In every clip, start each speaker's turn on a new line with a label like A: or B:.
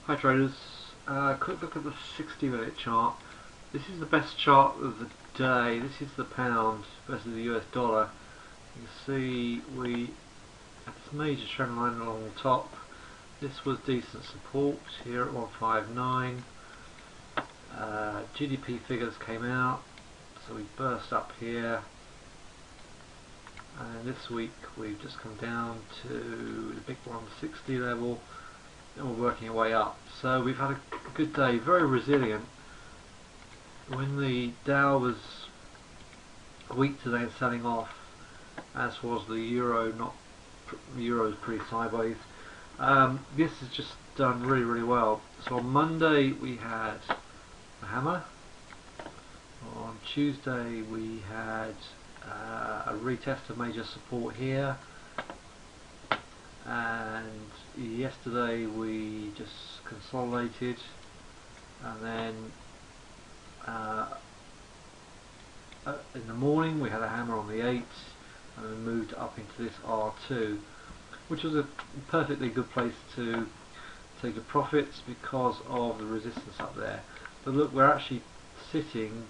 A: Hi traders, quick look at the 60-minute chart. This is the best chart of the day. This is the pound versus the US dollar. You can see we had this major trend line along the top. This was decent support here at 159. GDP figures came out, so we burst up here. And this week we've just come down to the big 160 level. And we're working our way up. So we've had a good day, very resilient. When the Dow was weak today and selling off, as was the euro, euro's pretty sideways. This has just done really well. So on Monday we had a hammer. On Tuesday we had a retest of major support here. And yesterday we just consolidated, and then in the morning we had a hammer on the 8, and we moved up into this R2, which was a perfectly good place to take the profits because of the resistance up there. But look, we're actually sitting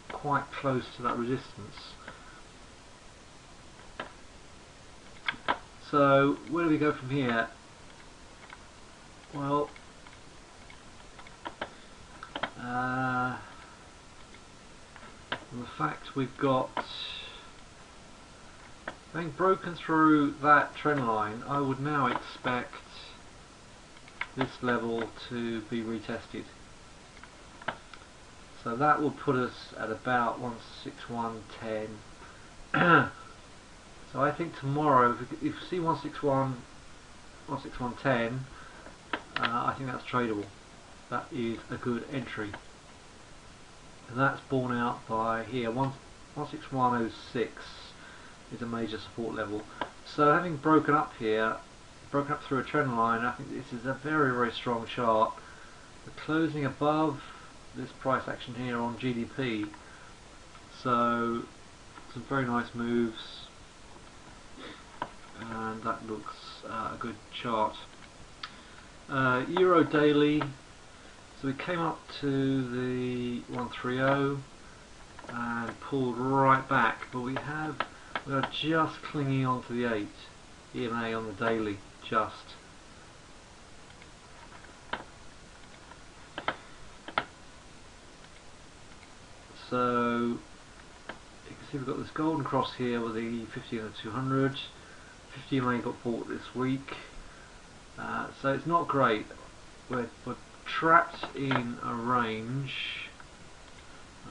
A: quite close to that resistance. So where do we go from here? Well, the fact we've got, having broken through that trend line, I would now expect this level to be retested. So that will put us at about 161.10. So I think tomorrow, if you see 161.10, I think that's tradable. That is a good entry, and that's borne out by here. 161.06 is a major support level. So having broken up here, broken up through a trend line, I think this is a very strong chart. We're closing above this price action here on GDP, so some very nice moves. And that looks a good chart. Euro daily, so we came up to the 130 and pulled right back, but we are just clinging on to the 8 EMA on the daily, just. So you can see we've got this golden cross here with the 50 and the 200. 50 EMA got bought this week, so it's not great. We're trapped in a range.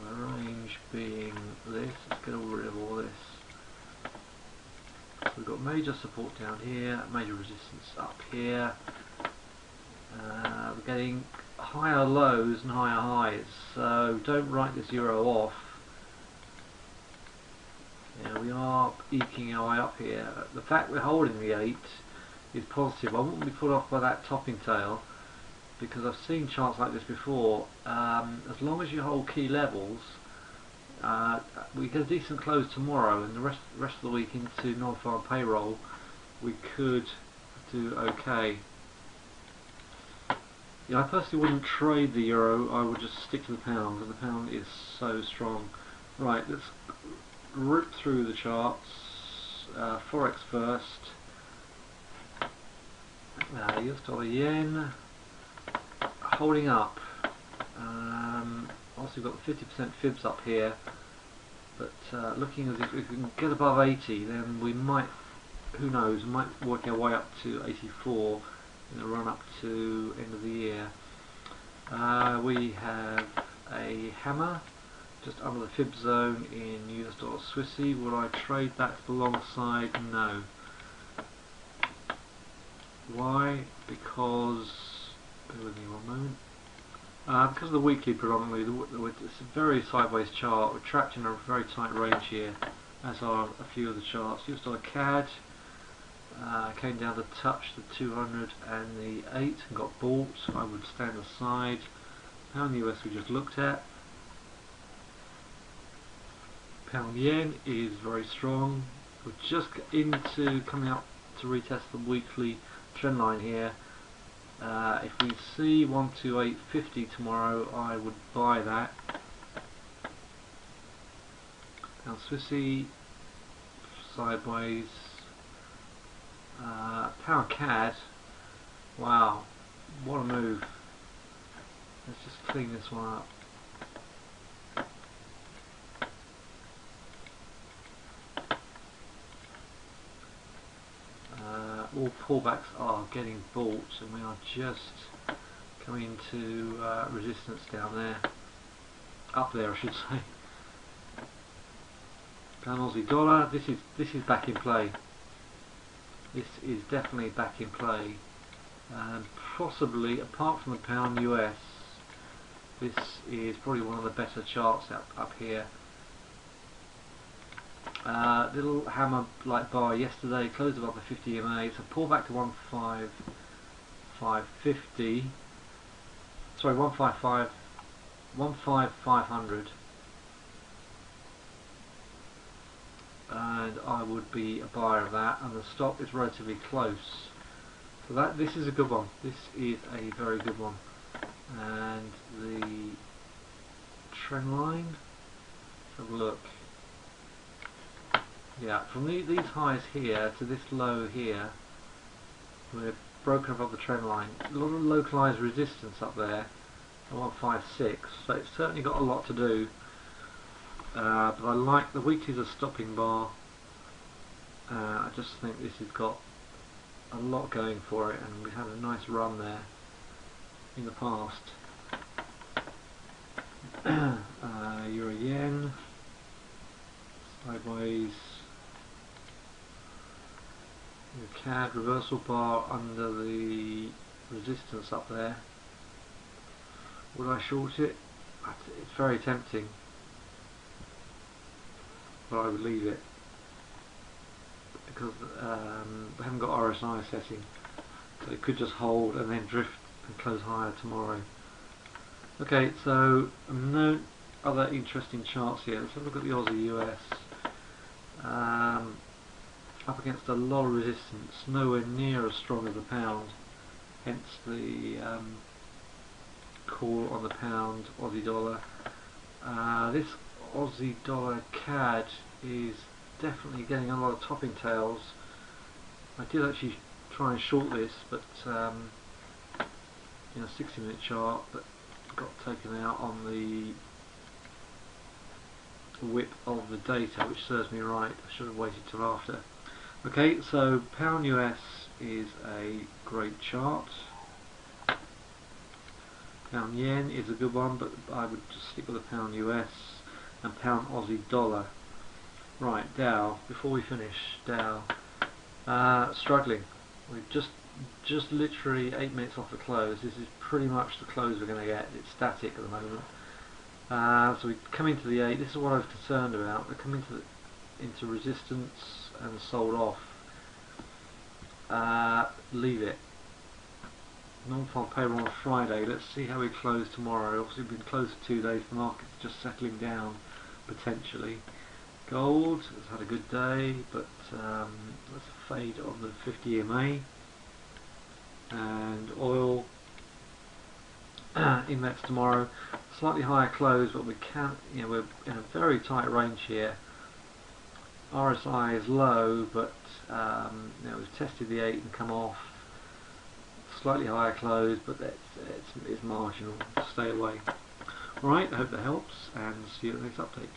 A: The range being this. Let's get rid of all this. So we've got major support down here, major resistance up here. We're getting higher lows and higher highs, so don't write this euro off. Yeah, we are eking our way up here. The fact we're holding the 8 is positive. I wouldn't be put off by that topping tail, because I've seen charts like this before. As long as you hold key levels, we get a decent close tomorrow, and the rest of the week into non-farm payroll, we could do okay. Yeah, I personally wouldn't trade the euro. I would just stick to the pound, because the pound is so strong. Right, let's rip through the charts. Forex first. US dollar yen holding up. Also we've got the 50% fibs up here, but looking as if we can get above 80, then we might, who knows, we might work our way up to 84 in the run up to end of the year. We have a hammer just under the fib zone in US dollar Swissy. Would I trade that to the long side? No. Why? Because, bear with me one moment. Because of the weekly predominantly, it's a very sideways chart. We're trapped in a very tight range here, as are a few of the charts. US dollar CAD came down to touch the 200 and the 8 and got bought. I would stand aside. Pound US we just looked at. Pound yen is very strong. We're just into coming up to retest the weekly trend line here. If we see 128.50 tomorrow, I would buy that. Now Swissy sideways. Pound CAD. Wow, what a move. Let's just clean this one up. All pullbacks are getting bought, and we are just coming to resistance down there, up there I should say. Pound Aussie dollar. This is back in play. This is definitely back in play, and possibly apart from the pound US, this is probably one of the better charts up here. Little hammer like bar yesterday, closed above the 50 EMA. It's a pullback to 15550. Sorry, 15500, and I would be a buyer of that. And the stop is relatively close, so this is a good one. This is a very good one. And the trend line. Let's have a look. Yeah, from these highs here to this low here, we're broken above the trend line. A lot of localized resistance up there at 156, so it's certainly got a lot to do. But I like the weeklies as a stopping bar. I just think this has got a lot going for it, and we had a nice run there in the past. Euro yen sideways. The CAD reversal bar under the resistance up there. Would I short it? It's very tempting, but I would leave it because we haven't got RSI setting, so it could just hold and then drift and close higher tomorrow. Okay, so no other interesting charts here. Let's have a look at the Aussie US. Up against a lot of resistance, nowhere near as strong as the pound, hence the call on the pound Aussie dollar. This Aussie dollar CAD is definitely getting a lot of topping tails. I did actually try and short this, but in a 60-minute chart, but got taken out on the whip of the data, which serves me right. I should have waited till after. Okay, so pound US is a great chart. Pound yen is a good one, but I would just stick with the pound US and pound Aussie dollar. Right, Dow. Before we finish, Dow struggling. We've just literally 8 minutes off the close. This is pretty much the close we're going to get. It's static at the moment. So we come into the 8. This is what I was concerned about. We come into resistance and sold off. Leave it. Non-farm payroll on Friday. Let's see how we close tomorrow. Obviously we've been closed for 2 days. The market's just settling down potentially. Gold has had a good day, but let's fade on the 50 EMA. And oil index tomorrow, slightly higher close, but we can't. We're in a very tight range here. RSI is low, but we've tested the 8 and come off. Slightly higher close, but it's marginal. Stay away. Alright, I hope that helps, and see you at the next update.